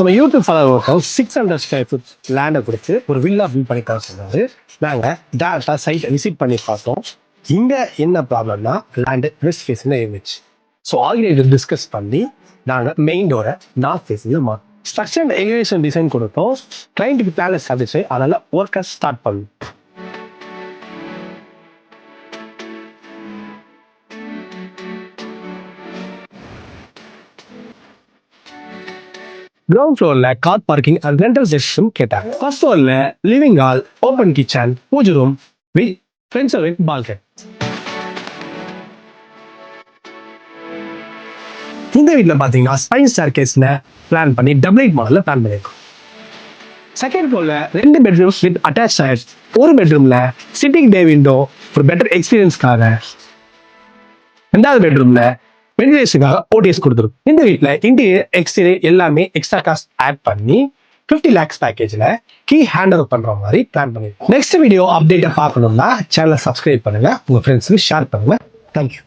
நம்ம YouTube followers 600 square feet லேண்டை கொடுத்து ஒரு வில்லா பில்ட் பண்ணி தர சொன்னாரு. நாங்கள் டேரக்டாக சைட்டை விசிட் பண்ணி பார்த்தோம். இங்கே என்ன ப்ராப்ளம்னா லேண்டு வெஸ்ட் ஃபேஸில் இருந்துச்சு. ஸோ ஆர்கிடெக்டர் டிஸ்கஸ் பண்ணி நாங்கள் மெயின் டோரை நார்த் ஃபேஸில் மாற்றோம். ஸ்ட்ரக்சர் அண்ட் எலிவேஷன் டிசைன் கொடுத்தோம். கிளைண்ட்டுக்கு பிளான் எஸ்டாப்ளிஷ் ஆகி அதனால் ஒர்க்கை ஸ்டார்ட் பண்ணோம். கிரவுண்ட் ஃப்ளோர்ல car parking and rental section கேட்டாங்க. ஃபர்ஸ்ட் ஃப்ளோர்ல லிவிங் ஹால், ஓப்பன் கிச்சன், பூஜை room with friends with balcony. இந்த வீட்டில் பார்த்தீங்கன்னா ஸ்பைன் ஸ்டேர்கேஸ்ல பிளான் பண்ணி டபுள் எயிட் மாடலில் பிளான் பண்ணியிருக்கோம். செகண்ட் ஃப்ளோர்ல 2 பெட்ரூம்ஸ் வித் அட்டாச் டாய்லெட். ஒரு பெட்ரூம்ல சிட்டிங் டே விண்டோ ஒரு பெட்டர் எக்ஸ்பீரியன்ஸ்க்காக. 2வது பெட்ரூம்ல வென்டிலேஷனுக்காக ஓடிஎஸ் கொடுத்துருக்கும். இந்த வீட்டில் இன்டீரியர் எக்ஸ்டீரியர் எல்லாமே எக்ஸ்ட்ரா காஸ்ட் ஆட் பண்ணி 50 lakhs பேக்கேஜில் கீ ஹேண்ட் ஓவர் பண்ணுற மாதிரி பிளான் பண்ணிருக்கோம். நெக்ஸ்ட் வீடியோ அப்டேட்டை பார்க்கணும்னா சேனலை சப்ஸ்கிரைப் பண்ணுங்க, உங்கள் ஃப்ரெண்ட்ஸுக்கு ஷேர் பண்ணுங்க. தேங்க்யூ.